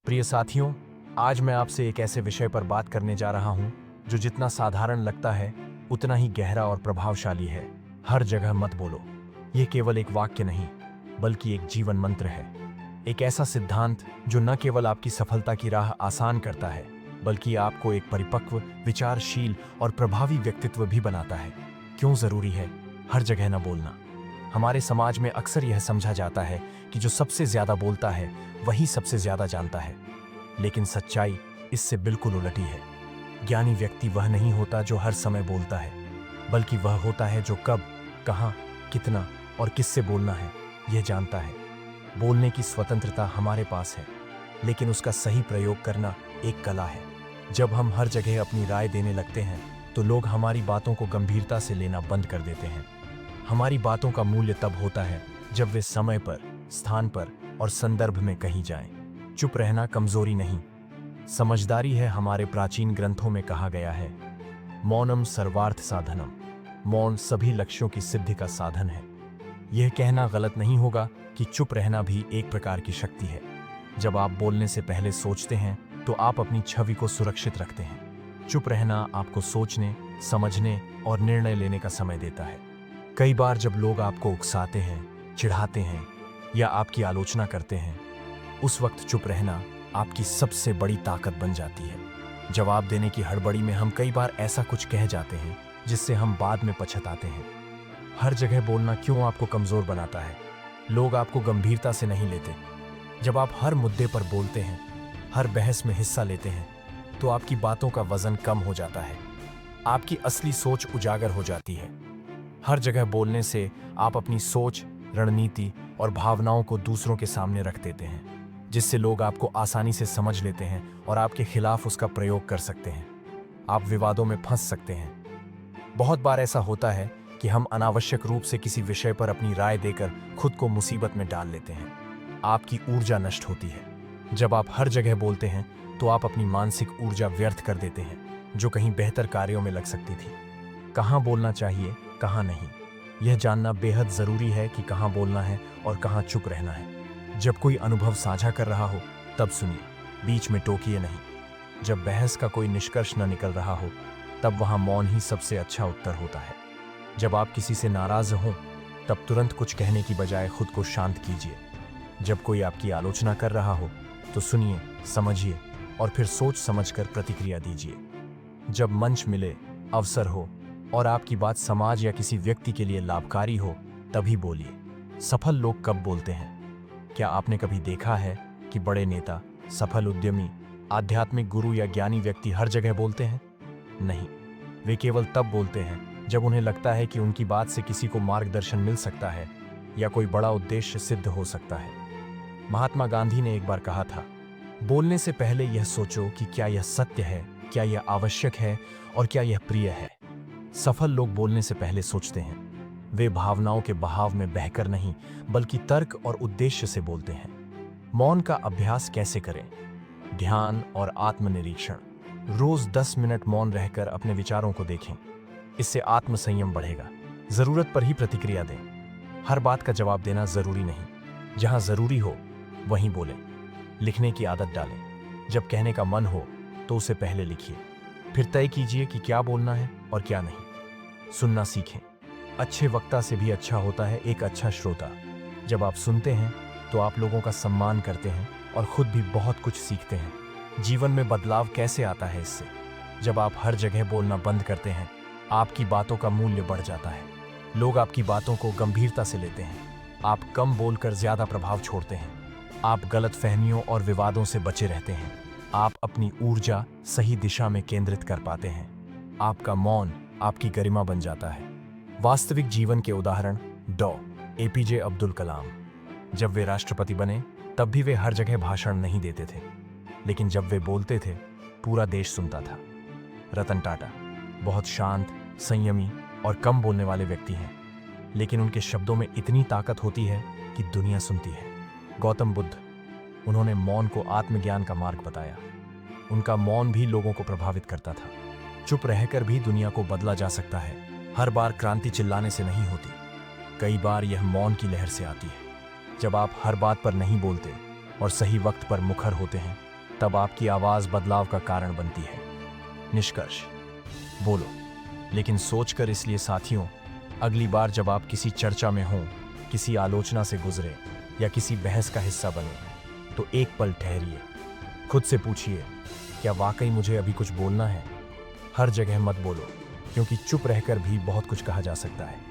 प्रिय साथियों, आज मैं आपसे एक ऐसे विषय पर बात करने जा रहा हूं जो जितना साधारण लगता है उतना ही गहरा और प्रभावशाली है। हर जगह मत बोलो। यह केवल एक वाक्य नहीं, बल्कि एक जीवन मंत्र है। एक ऐसा सिद्धांत जो न केवल आपकी सफलता की राह आसान करता है, बल्कि आपको एक परिपक्व, विचारशील और प्रभावी व्यक्तित्व भी बनाता है। क्यों जरूरी है हर जगह न बोलना? हमारे समाज में अक्सर यह समझा जाता है कि जो सबसे ज्यादा बोलता है वही सबसे ज्यादा जानता है, लेकिन सच्चाई इससे बिल्कुल उलटी है। ज्ञानी व्यक्ति वह नहीं होता जो हर समय बोलता है, बल्कि वह होता है जो कब, कहां, कितना और किससे बोलना है यह जानता है। बोलने की स्वतंत्रता हमारे पास है, लेकिन उसका सही प्रयोग करना एक कला है। जब हम हर जगह अपनी राय देने लगते हैं तो लोग हमारी बातों को गंभीरता से लेना बंद कर देते हैं। हमारी बातों का मूल्य तब होता है जब वे समय पर, स्थान पर और संदर्भ में कही जाएं। चुप रहना कमजोरी नहीं, समझदारी है। हमारे प्राचीन ग्रंथों में कहा गया है, मौनम सर्वार्थ साधनम। मौन सभी लक्ष्यों की सिद्धि का साधन है। यह कहना गलत नहीं होगा कि चुप रहना भी एक प्रकार की शक्ति है। जब आप बोलने से पहले सोचते हैं तो आप अपनी छवि को सुरक्षित रखते हैं। चुप रहना आपको सोचने, समझने और निर्णय लेने का समय देता है। कई बार जब लोग आपको उकसाते हैं, चिढ़ाते हैं या आपकी आलोचना करते हैं, उस वक्त चुप रहना आपकी सबसे बड़ी ताकत बन जाती है। जवाब देने की हड़बड़ी में हम कई बार ऐसा कुछ कह जाते हैं जिससे हम बाद में पछताते हैं। हर जगह बोलना क्यों आपको कमजोर बनाता है? लोग आपको गंभीरता से नहीं लेते। जब आप हर मुद्दे पर बोलते हैं, हर बहस में हिस्सा लेते हैं, तो आपकी बातों का वजन कम हो जाता है। आपकी असली सोच उजागर हो जाती है। हर जगह बोलने से आप अपनी सोच, रणनीति और भावनाओं को दूसरों के सामने रख देते हैं, जिससे लोग आपको आसानी से समझ लेते हैं और आपके खिलाफ उसका प्रयोग कर सकते हैं। आप विवादों में फंस सकते हैं। बहुत बार ऐसा होता है कि हम अनावश्यक रूप से किसी विषय पर अपनी राय देकर खुद को मुसीबत में डाल लेते हैं। आपकी ऊर्जा नष्ट होती है। जब आप हर जगह बोलते हैं तो आप अपनी मानसिक ऊर्जा व्यर्थ कर देते हैं, जो कहीं बेहतर कार्यों में लग सकती थी। कहाँ बोलना चाहिए, कहाँ नहीं, यह जानना बेहद जरूरी है कि कहाँ बोलना है और कहाँ चुप रहना है। जब कोई अनुभव साझा कर रहा हो तब सुनिए, बीच में टोकिए नहीं। जब बहस का कोई निष्कर्ष न निकल रहा हो तब वहाँ मौन ही सबसे अच्छा उत्तर होता है। जब आप किसी से नाराज हों तब तुरंत कुछ कहने की बजाय खुद को शांत कीजिए। जब कोई आपकी आलोचना कर रहा हो तो सुनिए, समझिए और फिर सोच समझकर प्रतिक्रिया दीजिए। जब मंच मिले, अवसर हो और आपकी बात समाज या किसी व्यक्ति के लिए लाभकारी हो तभी बोलिए। सफल लोग कब बोलते हैं? क्या आपने कभी देखा है कि बड़े नेता, सफल उद्यमी, आध्यात्मिक गुरु या ज्ञानी व्यक्ति हर जगह बोलते हैं? नहीं, वे केवल तब बोलते हैं जब उन्हें लगता है कि उनकी बात से किसी को मार्गदर्शन मिल सकता है या कोई बड़ा उद्देश्य सिद्ध हो सकता है। महात्मा गांधी ने एक बार कहा था, बोलने से पहले यह सोचो कि क्या यह सत्य है, क्या यह आवश्यक है और क्या यह प्रिय है। सफल लोग बोलने से पहले सोचते हैं। वे भावनाओं के बहाव में बहकर नहीं, बल्कि तर्क और उद्देश्य से बोलते हैं। मौन का अभ्यास कैसे करें? ध्यान और आत्मनिरीक्षण। रोज 10 मिनट मौन रहकर अपने विचारों को देखें। इससे आत्मसंयम बढ़ेगा। जरूरत पर ही प्रतिक्रिया दें। हर बात का जवाब देना जरूरी नहीं। जहां जरूरी हो वहीं बोलें। लिखने की आदत डालें। जब कहने का मन हो तो उसे पहले लिखिए, फिर तय कीजिए कि क्या बोलना है और क्या नहीं। सुनना सीखें। अच्छे वक्ता से भी अच्छा होता है एक अच्छा श्रोता। जब आप सुनते हैं तो आप लोगों का सम्मान करते हैं और खुद भी बहुत कुछ सीखते हैं। जीवन में बदलाव कैसे आता है इससे? जब आप हर जगह बोलना बंद करते हैं, आपकी बातों का मूल्य बढ़ जाता है। लोग आपकी बातों को गंभीरता से लेते हैं। आप कम बोलकर ज्यादा प्रभाव छोड़ते हैं। आप गलतफहमियों और विवादों से बचे रहते हैं। आप अपनी ऊर्जा सही दिशा में केंद्रित कर पाते हैं। आपका मौन आपकी गरिमा बन जाता है। वास्तविक जीवन के उदाहरण डॉ. एपीजे अब्दुल कलाम। जब वे राष्ट्रपति बने तब भी वे हर जगह भाषण नहीं देते थे, लेकिन जब वे बोलते थे पूरा देश सुनता था। रतन टाटा बहुत शांत, संयमी और कम बोलने वाले व्यक्ति हैं, लेकिन उनके शब्दों में इतनी ताकत होती है कि दुनिया सुनती है। गौतम बुद्ध, उन्होंने मौन को आत्मज्ञान का मार्ग बताया। उनका मौन भी लोगों को प्रभावित करता था। चुप रहकर भी दुनिया को बदला जा सकता है। हर बार क्रांति चिल्लाने से नहीं होती, कई बार यह मौन की लहर से आती है। जब आप हर बात पर नहीं बोलते और सही वक्त पर मुखर होते हैं तब आपकी आवाज बदलाव का कारण बनती है। निष्कर्ष, बोलो, लेकिन सोचकर। इसलिए साथियों, अगली बार जब आप किसी चर्चा में हों, किसी आलोचना से गुजरे या किसी बहस का हिस्सा बने, तो एक पल ठहरिए। खुद से पूछिए, क्या वाकई मुझे अभी कुछ बोलना है? हर जगह मत बोलो, क्योंकि चुप रहकर भी बहुत कुछ कहा जा सकता है।